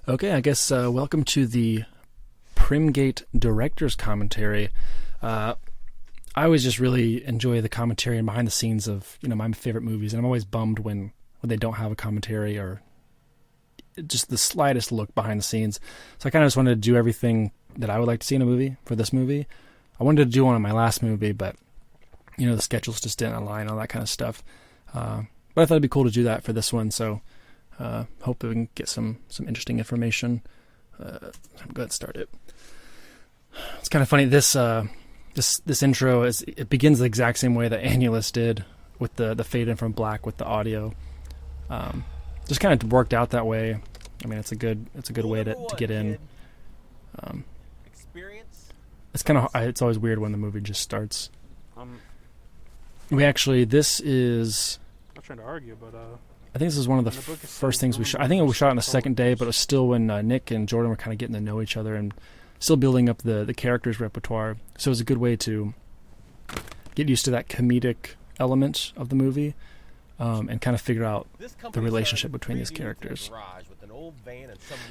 Okay, I guess welcome to the Primgate Director's Commentary. I always just really enjoy the commentary and behind the scenes of my favorite movies, and I'm always bummed when they don't have a commentary or just the slightest look behind the scenes. So I kind of just wanted to do everything that I would like to see in a movie for this movie. I wanted to do one on my last movie, but the schedules just didn't align, all that kind of stuff. But I thought it'd be cool to do that for this one, so hope we can get some interesting information. I'm going to start it. It's kind of funny. This intro it begins the exact same way that Annulus did, with the fade in from black with the audio. Just kind of worked out that way. I mean, it's a good way to get in. It's kind of it's always weird when the movie just starts. This is. I'm not trying to argue, but I think this is one of the first things we shot. I think we shot on the second day, but it was still when Nick and Jordan were kind of getting to know each other and still building up the characters' repertoire. So it was a good way to get used to that comedic element of the movie and kind of figure out the relationship between these characters.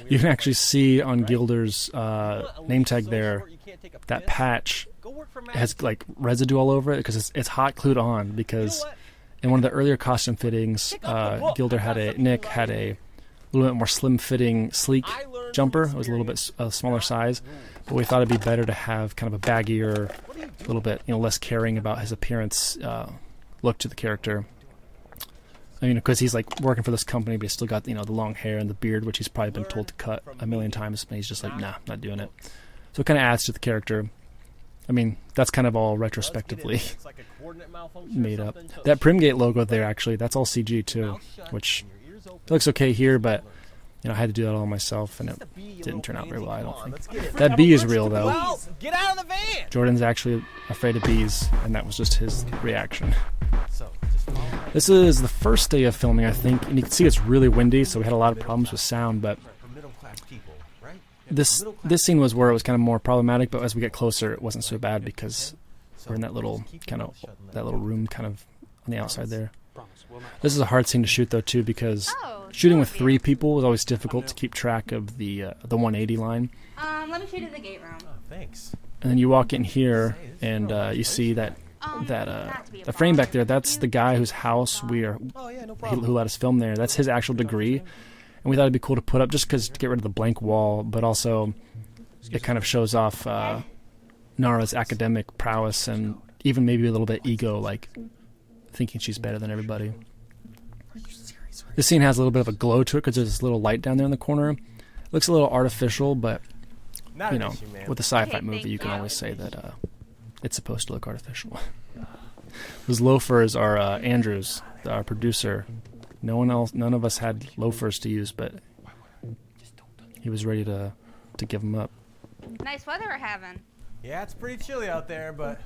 You can actually see on Gilder's name tag there, that patch has like residue all over it because it's hot glued on, because in one of the earlier costume fittings, Nick had a little bit more slim-fitting, sleek jumper. It was a little bit smaller size, but we thought it'd be better to have kind of a baggier, a little bit less caring about his appearance look to the character. I mean, because he's like working for this company, but he's still got the long hair and the beard, which he's probably been told to cut a million times, and he's just like, nah, not doing it. So it kind of adds to the character. I mean, that's kind of all retrospectively made up. That Primgate logo there, actually, that's all CG too, which it looks okay here, but I had to do that all myself, and it didn't turn out very well, I don't think. That bee is real, though. Get out of the van! Jordan's actually afraid of bees, and that was just his reaction. This is the first day of filming, I think, and you can see it's really windy, so we had a lot of problems with sound, but this scene was where it was kind of more problematic, but as we get closer, it wasn't so bad because we're in that little room kind of on the outside there. This is a hard scene to shoot, though, too, because shooting with 3 people was always difficult to keep track of the 180 line. Let me shoot in the gate room. Thanks. And then you walk in here, and you see that the frame back there, that's the guy whose house who let us film there. That's his actual degree, and we thought it'd be cool to put up just to get rid of the blank wall, but also it kind of shows off Nara's academic prowess and even maybe a little bit ego, like thinking she's better than everybody. This scene has a little bit of a glow to it because there's this little light down there in the corner. It looks a little artificial, but with a sci-fi movie, you can always say that it's supposed to look artificial. Those loafers are Andrew's, our producer. None of us had loafers to use, but he was ready to give them up. Nice weather we're having. Yeah, it's pretty chilly out there, but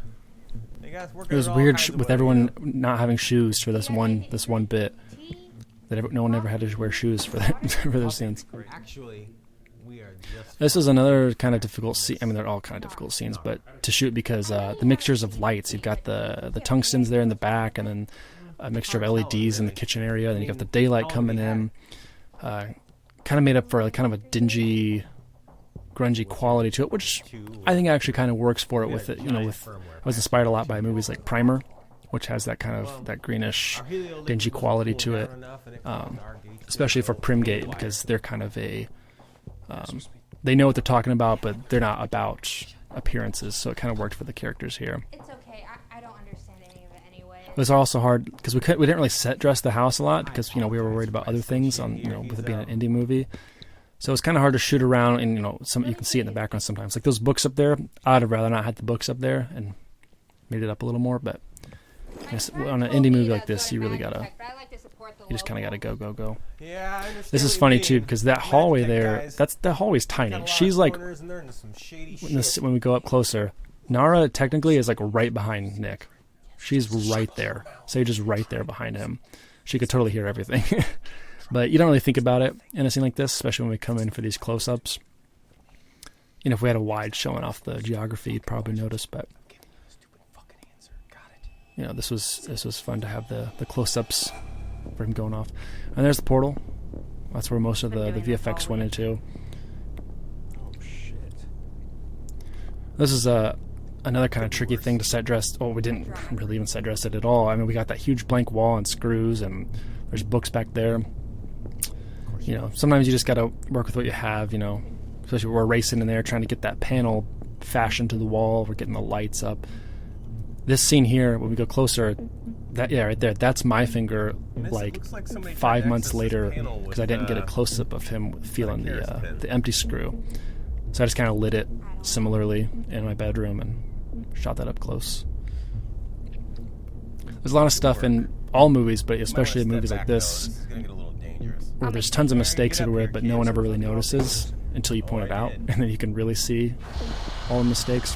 they got us working. It was weird with everyone not having shoes for this one bit. That no one ever had to wear shoes for their scenes. Actually, we are just. This is another kind of difficult scene. I mean, they're all kind of difficult scenes, but to shoot because the mixtures of lights. You've got the tungstens there in the back, and then a mixture of LEDs in the kitchen area. Then you got the daylight coming in. Kind of made up for kind of a dingy, grungy quality to it, which I think actually kind of works for it. With it, I was inspired a lot by movies like Primer, which has that kind of that greenish, dingy quality to it, especially for Primgate, because they're kind of they know what they're talking about, but they're not about appearances, so it kind of worked for the characters here. It's okay. I don't understand any of it anyway. It was also hard because we didn't really set dress the house a lot because we were worried about other things on with it being an indie movie. So it's kind of hard to shoot around, and you can see it in the background sometimes. Like those books up there, I'd have rather not had the books up there and made it up a little more, but. Yes, on an indie movie like this, you really gotta, you just kind of gotta go. Yeah, I understand. This is funny too because that hallway there, that hallway's tiny. She's like, when we go up closer, Nara technically is like right behind Nick. She's right there. Sayge is right there behind him. She could totally hear everything, but you don't really think about it in a scene like this, especially when we come in for these close-ups. If we had a wide showing off the geography, you'd probably notice, but. This was fun to have the close-ups for him going off. And there's the portal. That's where most of the VFX went into. This is another kind of tricky thing to set dress. Oh, we didn't really even set dress it at all. I mean, we got that huge blank wall and screws, and there's books back there. You know, sometimes you just got to work with what you have, you know, especially when we're racing in there trying to get that panel fashioned to the wall. We're getting the lights up. This scene here, when we go closer, that right there, that's my finger, like 5 months later, because I didn't get a close-up of him feeling the empty screw. So I just kind of lit it similarly in my bedroom and shot that up close. There's a lot of stuff in all movies, but especially in movies like this, where there's tons of mistakes everywhere, but no one ever really notices until you point it out, and then you can really see all the mistakes.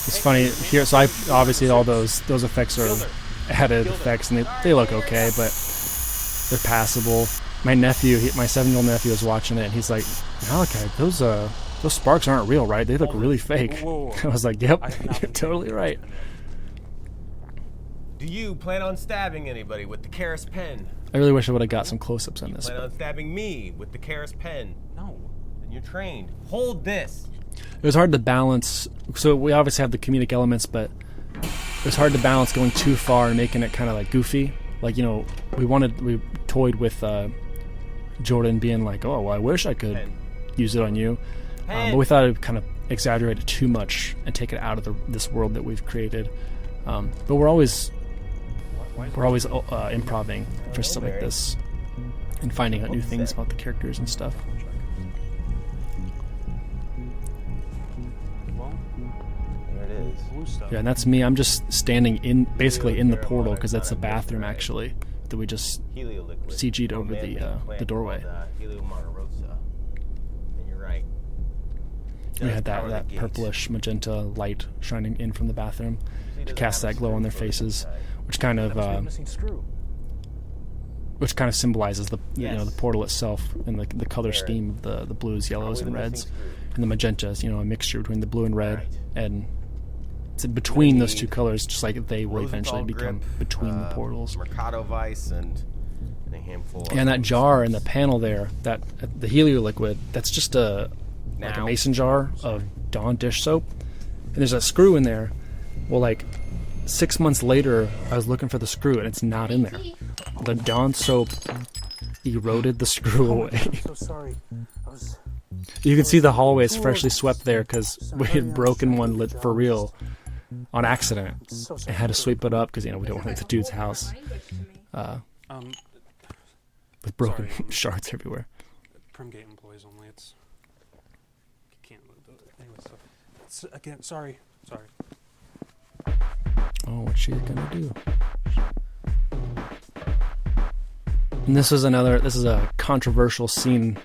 It's funny here, so obviously all those effects are added effects, and they look okay, but they're passable. My nephew, my 7-year-old nephew, was watching it, and he's like, "Malakai, those sparks aren't real, right? They look really fake." Whoa. I was like, "Yep, you're totally right." Do you plan on stabbing anybody with the Karis pen? I really wish I would have got some close-ups on this. Plan on stabbing me with the Karis pen? No. Then you're trained. Hold this. It was hard to balance. So we obviously have the comedic elements, but it was hard to balance going too far and making it kind of like goofy. Like, you know, we toyed with Jordan being like, "Oh, well, I wish I could use it on you," but we thought it would kind of exaggerate it too much and take it out of this world that we've created. But we're always improvising for stuff like this and finding out new things about the characters and stuff. Yeah, and that's me. I'm just standing basically in the portal, because that's the bathroom actually that we just CG'd over the doorway. We had that purplish magenta light shining in from the bathroom to cast that glow on their faces, which kind of symbolizes the portal itself and the color scheme of the blues, yellows, and reds, and the magentas. You know, a mixture between the blue and red, and it's between those two colors, just like they will eventually become between the portals. Mercado Vice and a handful. And that jar in the panel there, that the helio liquid, that's just a mason jar of Dawn dish soap, and there's a screw in there. Well, like 6 months later, I was looking for the screw, and it's not in there. The Dawn soap eroded the screw away. So sorry. You can see the hallway is freshly swept there because we had broken one lit for real on accident and had to sweep it up because, you know, we don't want to leave the dude's house with broken shards everywhere. PRIM gate employees only. It's can't anyway. So it's, again, sorry. Oh, what's she gonna do? And this is a controversial scene.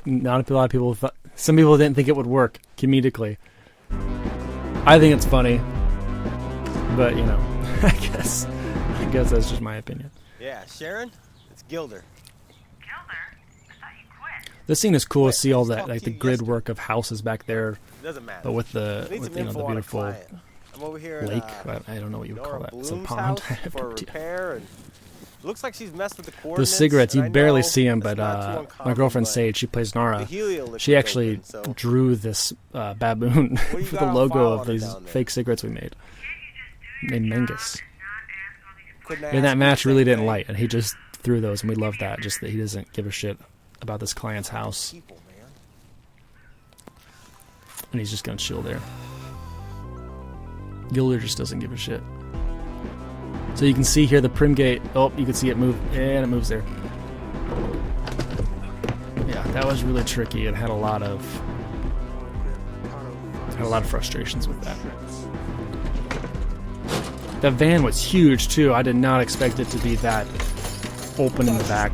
Not a lot of people thought. Some people didn't think it would work comedically. I think it's funny, but you know, I guess that's just my opinion. Yeah, Sharon, it's Gilder. This scene is cool to see all that, like the grid work of houses back there, Doesn't matter. but with the beautiful I'm over here lake. at, I don't know what you would call that. It's a Bloom's pond. house for repair, and looks like she's messed with the Those coordinates. cigarettes, you and I barely know see them, it's but not too my uncommon, girlfriend but Sayge, she plays Nara. the helio liquid's She actually open, so drew this baboon What do you for got the on logo file of on her these down there? fake cigarettes we made. Named Mangus. couldn't And that ask match the really same didn't thing. light, and he just threw those, and we love that. Just that he doesn't give a shit about this client's house, People, man. and he's just gonna chill there. Gilder just doesn't give a shit. So you can see here the PRIM gate. Oh, you can see it move, and it moves there. Yeah, that was really tricky. It had a lot of frustrations with that. The van was huge too. I did not expect it to be that open in the back.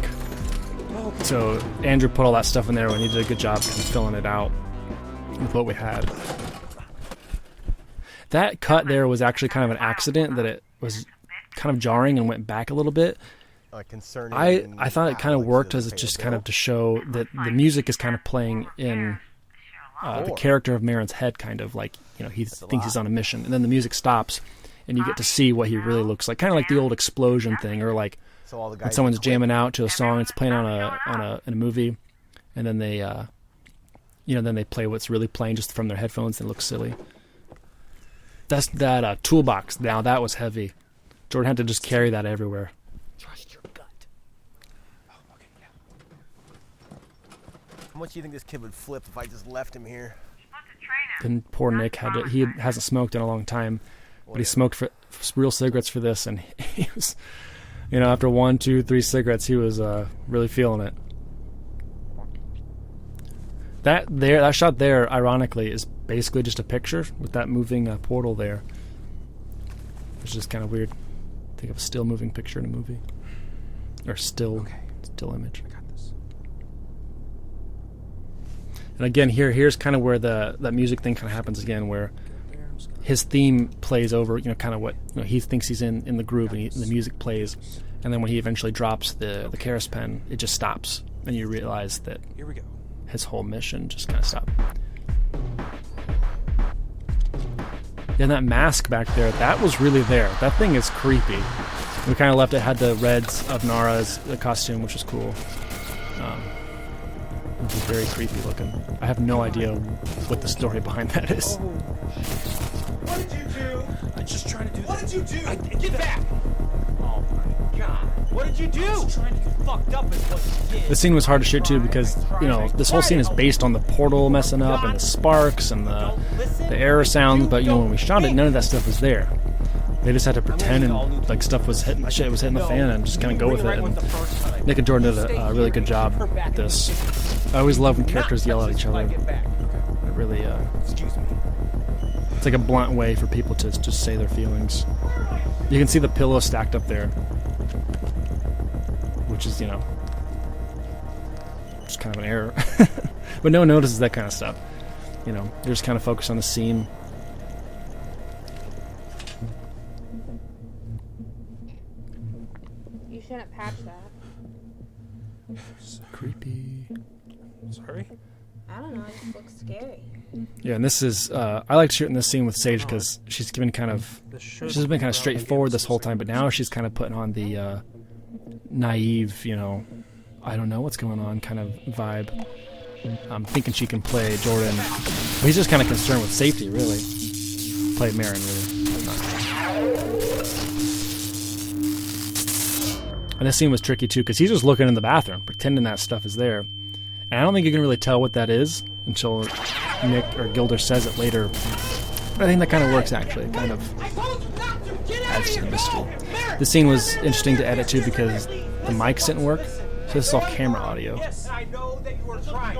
So Andrew put all that stuff in there, and he did a good job kind of filling it out with what we had. That cut there was actually kind of an accident, that it was kind of jarring and went back a little bit. Concerning I thought it kind of worked as just kind of to show that the music is kind of playing in the character of Maron's head, kind of like, you know, he thinks he's on a mission, and then the music stops, and you get to see what he really looks like, kind of like the old explosion thing, or like when someone's jamming out to a song, it's playing on a movie, and then they then they play what's really playing just from their headphones and it looks silly. That's that toolbox. Now that was heavy. Jordan had to just carry that everywhere. Trust your gut. Oh, okay, yeah. How much do you think this kid would flip if I just left him here? Then poor Nick he hasn't smoked in a long time, but he smoked for real cigarettes for this, and he was, after 1, 2, 3 cigarettes, he was really feeling it. That shot there, ironically, is basically just a picture with that moving portal there. It's just kind of weird. Think of a still moving picture in a movie, or still image. I got this. And again, here's kind of where that music thing kind of happens again, where his theme plays over, kind of what he thinks he's in the groove, and the music plays, and then when he eventually drops the Keras pen, it just stops, and you realize that Here we go. his whole mission just kind of stopped. And that mask back there, that was really there. That thing is creepy. We kind of left it, had the reds of Nara's costume, which was cool. It was very creepy looking. I have no idea what the story behind that is. What did you do? I'm just trying to do What did you do? Get back! Oh my god. What did you do? I was trying to get Fucked up is what you did. The scene was hard to shoot too because, this whole scene is based on the portal messing up and the sparks and the error sounds, but when we shot it, none of that stuff was there. They just had to pretend and like stuff was hitting the fan and just kind of go with it. And Nick and Jordan did a really good job at this. I always love when characters yell at each other. It really, Excuse me. it's like a blunt way for people to just say their feelings. You can see the pillow stacked up there, which is, just kind of an error. But no one notices that kind of stuff. They're just kind of focused on the scene. You shouldn't patch that. Creepy. Sorry? I don't know, it just looks scary. Yeah, and this is, I liked shooting this scene with Sayge because she's been kind of straightforward this whole time, but now she's kind of putting on the naive, I don't know what's going on kind of vibe. I'm thinking she can play Jordan, but he's just kind of concerned with safety, really. Play Maron, really. And this scene was tricky too because he's just looking in the bathroom, pretending that stuff is there. And I don't think you can really tell what that is until Nick or Gilder says it later. But I think that kind of works, actually. It kind of adds to the mystery. The scene was interesting to edit, too, because the mics didn't work. So this is all camera audio. Yes, I know that you were trying.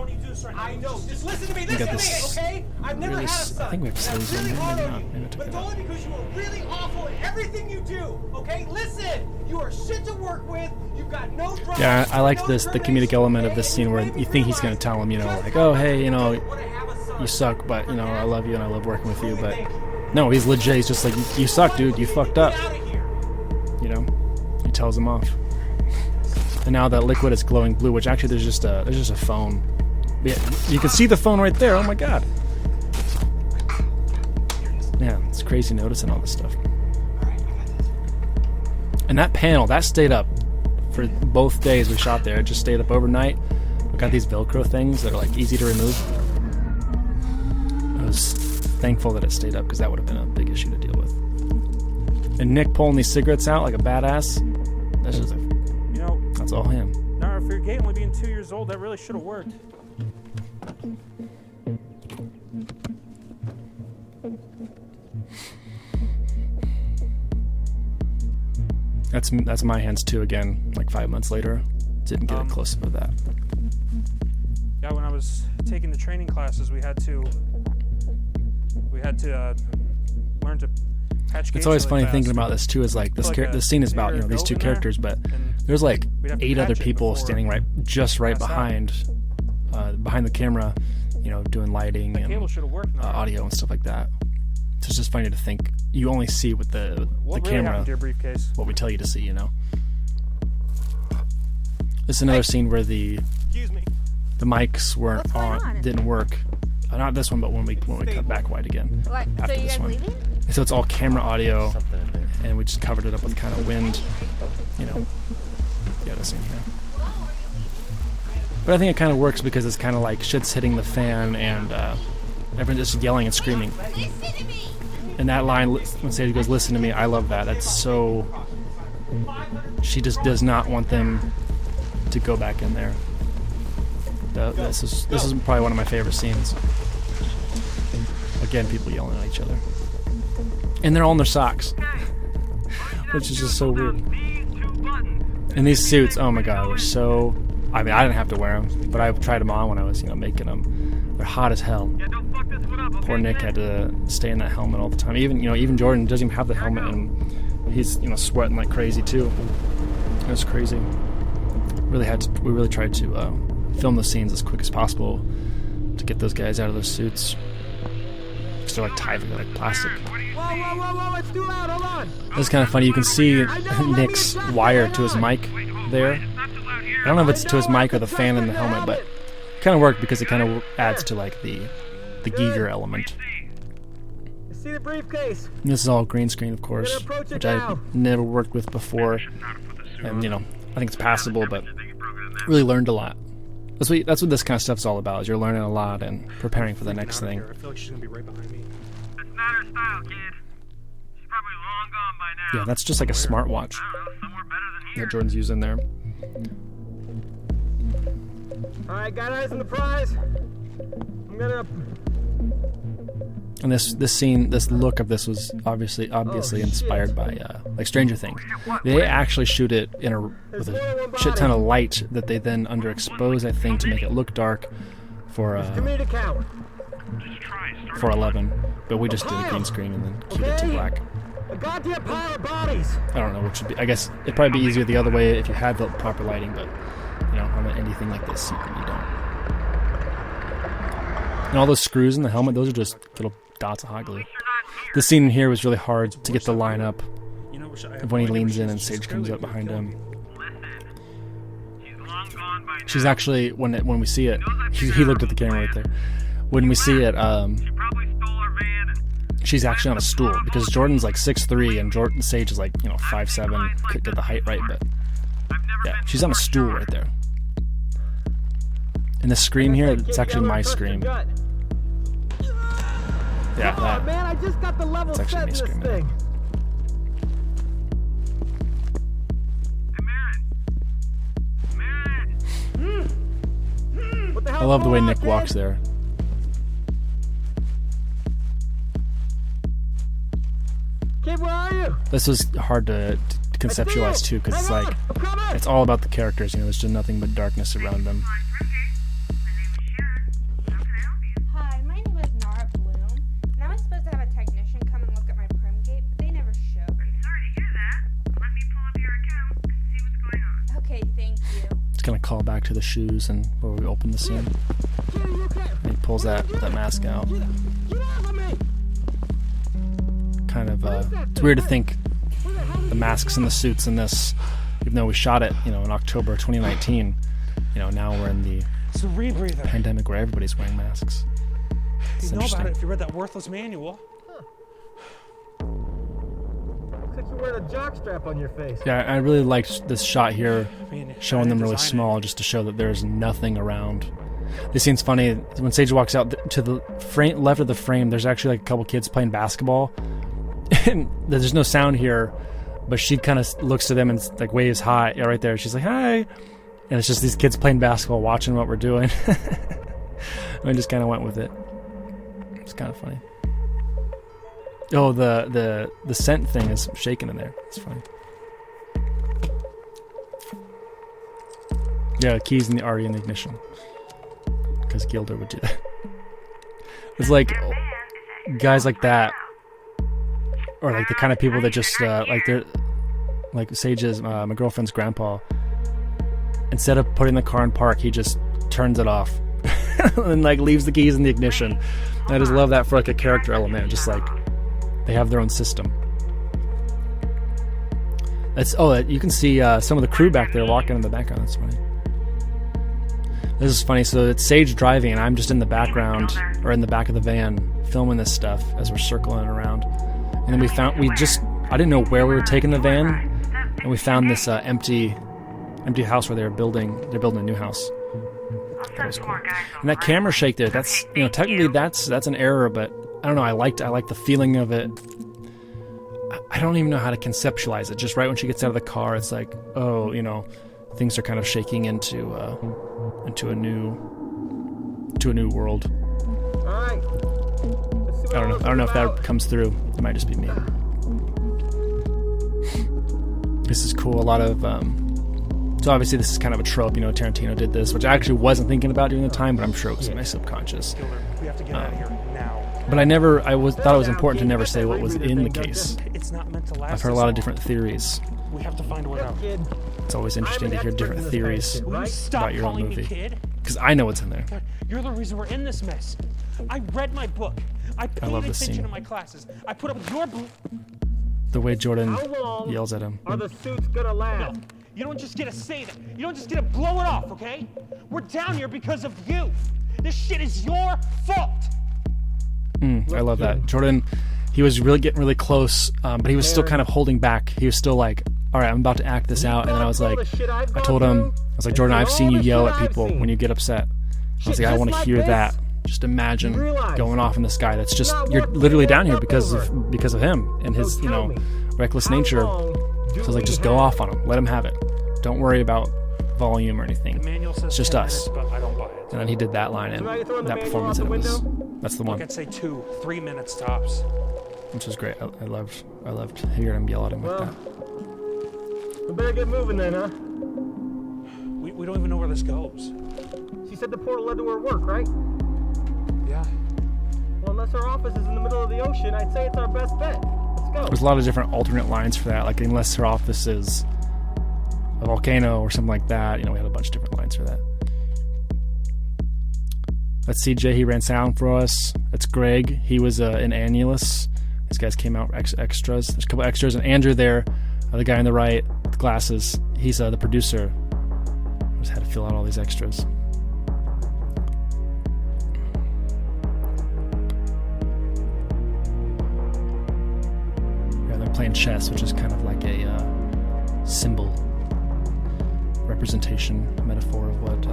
I know. Just listen to me. We got Listen to me, okay? I've never really had a son. I think we have to say this one. Maybe not. Maybe I took But it out. only because you were really awful at everything you do, okay? Listen! You are shit to work with. You've got no drive. Yeah, I liked no the comedic element of this scene where you think he's going to tell him, like, oh, hey, you suck, but, I love you and I love working with you. But no, he's legit. He's just like, you suck, dude. You fucked up. He tells him off. And now that liquid is glowing blue, which actually there's just a phone. Yeah, you can see the phone right there. Oh my god. Yeah, it's crazy noticing all this stuff. And that panel, that stayed up for both days we shot there. It just stayed up overnight. We got these Velcro things that are like easy to remove. I was thankful that it stayed up because that would have been a big issue to deal with. And Nick pulling these cigarettes out like a badass. That's just that's all him. Nara, for your gate only being 2 years old, that really should have worked. That's my hands too. Again, like 5 months later, didn't get a close up of that. Yeah, when I was taking the training classes, we had to learn to patch gates. It's always really funny fast. thinking about this too. Is like this this scene is about these two characters, but there's like 8 other people standing right behind the camera, doing lighting and audio and stuff like that. So it's just funny to think you only see with the camera what we tell you to see. This is another scene where the mics weren't didn't work. Not this one, but when we cut back wide again. What? After So you this guys one. leaving? So it's all camera audio, and we just covered it up with kind of wind, Yeah, this scene here. But I think it kind of works because it's kind of like shit's hitting the fan and everyone's just yelling and screaming. And that line, when Sayge goes, "Listen to me," I love that. That's so... She just does not want them to go back in there. This is probably one of my favorite scenes. Again, people yelling at each other. And they're all in their socks. Which is just so weird. And these suits, oh my god, were so... I mean, I didn't have to wear them, but I tried them on when I was, making them. They're hot as hell. Poor Nick had to stay in that helmet all the time. Even Jordan doesn't even have the helmet, and he's, sweating like crazy too. It was crazy. We really tried to film the scenes as quick as possible to get those guys out of those suits. Because they're like tied together like plastic. Whoa, it's too loud, hold on! It's kind of funny, you can see Nick's wire to his mic there. I don't know if it's to his mic or the fan in the helmet, but it kind of worked because it kind of adds to like the Geiger element. See the briefcase. And this is all green screen, of course, which I never worked with before. And, I think it's passable, but really learned a lot. That's what this kind of stuff's all about, is you're learning a lot and preparing for the next thing. I feel like she's gonna be right behind me. That's not her style, kid. She's probably long gone by now. Yeah, that's just like a smartwatch Somewhere better than here. that Jordan's using there. Alright, got eyes on the prize. I'm gonna... And this scene, this look of this was obviously inspired by like Stranger Things. They actually shoot it with a shit ton of light that they then underexpose, I think, to make it look dark for 11. But we just did a green screen and then keyed it to black. A goddamn pile of bodies. I don't know which would be. I guess it'd probably be easier the other way if you had the proper lighting, but on anything like this, you don't. And all those screws in the helmet, those are just little dots of hot glue. This scene here was really hard to get the line up when he leans in and Sayge comes up behind him. She's actually, when we see it, he looked at the camera right there. When we see it, she's actually on a stool because Jordan's like 6'3" and Sayge is like 5'7". Couldn't get the height right, but yeah, she's on a stool right there. And the scream here, it's actually my scream. Yeah, that. Man, I just got the level It's actually me set in this screaming. thing. What the hell I love the way going on, Nick kid? walks there. Kid, where are you? This was hard to conceptualize too, because it's like it's all about the characters. There's just nothing but darkness around them. Hi, my name is Nara Bloom, and I was supposed to have a technician come and look at my PRIM gate, but they never showed. Sorry to hear that. Let me pull up your account and see what's going on. Okay, thank you. It's gonna call back to the shoes and where we open the scene. And he pulls that mask out. Get off of me! Kind of it's weird to think the masks and the suits in this, even though we shot it in October 2019, now we're in the It's a rebreather. pandemic where everybody's wearing masks. It's You know about interesting. it if you read that worthless manual. Looks like you're wearing a jockstrap on your face. Yeah, I really liked this shot here, Man, showing them really small, just to show that there's nothing around. This scene's funny. When Sayge walks out to the left of the frame, there's actually like a couple kids playing basketball, and there's no sound here, but she kind of looks to them and like waves hi. Yeah, right there. She's like, hi. And it's just these kids playing basketball, watching what we're doing. I just kind of went with it. It's kind of funny. Oh, the scent thing is shaking in there. It's funny. Yeah, keys already in the ignition. Because Gilder would do that. It's like guys like that, or like the kind of people that just like they're like Sage's my girlfriend's grandpa. Instead of putting the car in park, he just turns it off and like leaves the keys in the ignition. And I just love that for like a character element, just like they have their own system. You can see some of the crew back there walking in the background. That's funny. This is funny. So it's Sayge driving, and I'm just in the background or in the back of the van filming this stuff as we're circling around. And then I didn't know where we were taking the van, and we found this empty house where they're building a new house. That was cool. And that camera shake there, that's, you know, technically that's an error, but I don't know, I like the feeling of it. I don't even know how to conceptualize it. Just right when she gets out of the car, it's like, oh, you know, things are kind of shaking into a new world. All right. I don't know if that comes through. It might just be me. This is cool. A lot of so obviously this is kind of a trope, you know, Tarantino did this, which I actually wasn't thinking about during the time, but I'm sure it was in my subconscious. Gilder, we have to get out of here now. But thought it was important to never say what was in the case. It's not meant to last. I've heard a lot of different theories. We have to find a way out. It's always interesting to hear different theories Will you stop about your own calling me movie. kid? Because I know what's in there. God, you're the reason we're in this mess. I read my book. I paid love this attention scene. to my classes. I put up with your The way Jordan How long yells at him. are the suits gonna last? No, you don't just get to say that. You don't just get to blow it off, okay? We're down here because of you. This shit is your fault. I love that. Jordan, he was really getting really close, but he was still kind of holding back. He was still like, all right, I'm about to act this out. And then I was like, I told him, I was like, Jordan, I've seen you yell at people when you get upset. I was like, I want to hear that. Just imagine going off in the sky. That's just, you're literally down here because of him and his, you know, reckless nature. So I was like, just go off on him. Let him have it. Don't worry about volume or anything. It's just us. But I don't buy it. And then he did that line and that performance, and that's the one, I'd say 2-3 minutes tops. which was great. I loved hearing him yell at him like that. We better get moving then, huh? We don't even know where this goes. She said the portal led to her work, right? Yeah. Well, unless our office is in the middle of the ocean, I'd say it's our best bet. Let's go. There's a lot of different alternate lines for that, like unless her office is a volcano or something like that. You know, we had a bunch of different lines for that. That's CJ, he ran sound for us. That's Greg, he was in Annulus. These guys came out extras. There's a couple extras, and Andrew there, the guy on the right, with glasses, he's the producer. Just had to fill out all these extras. Yeah, they're playing chess, which is kind of like a symbol, representation, metaphor of what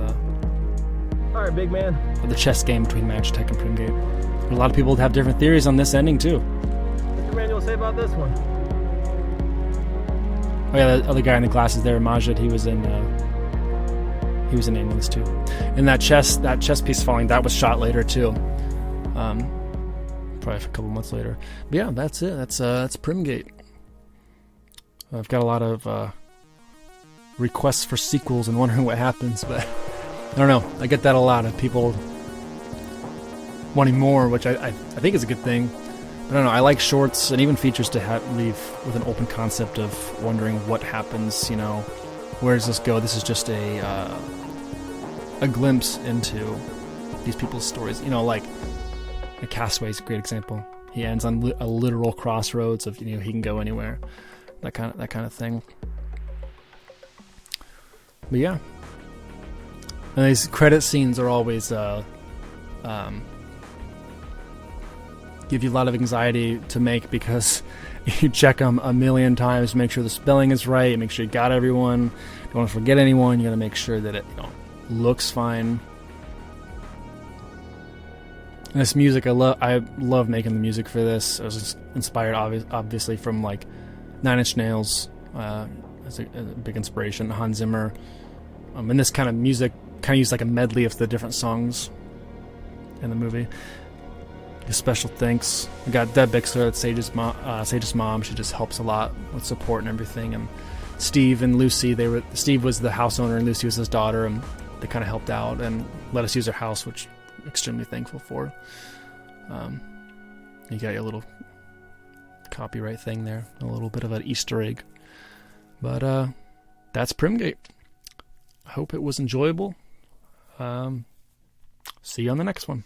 All right, big man. the chess game between Magitech and PRIM. A lot of people have different theories on this ending too. What's the manual say about this one? Oh yeah, the other guy in the glasses there, Majed, he was in Ambulance too. And that chess piece falling, that was shot later too. Probably a couple months later. But yeah, that's it. That's Primgate. I've got a lot of requests for sequels and wondering what happens, but I don't know. I get that a lot of people wanting more, which I think is a good thing. But I don't know. I like shorts and even features to leave with an open concept of wondering what happens. You know, where does this go? This is just a glimpse into these people's stories. You know, like Castaway is a great example. He ends on a literal crossroads of, you know, he can go anywhere. That kind of thing. But yeah. And these credit scenes are always give you a lot of anxiety to make because you check them a million times to make sure the spelling is right, make sure you got everyone, don't want to forget anyone, you got to make sure that it, you know, looks fine. And this music, I love making the music for this. I was inspired obviously from like 9 Inch Nails as a big inspiration, Hans Zimmer. And this kind of music kind of used like a medley of the different songs in the movie. A special thanks. We got Deb Bixler, that's Sayge's mom. She just helps a lot with support and everything. And Steve and Lucy, Steve was the house owner and Lucy was his daughter, and they kind of helped out and let us use their house, which I'm extremely thankful for. You got your little copyright thing there, a little bit of an Easter egg. But that's Primgate. I hope it was enjoyable. See you on the next one.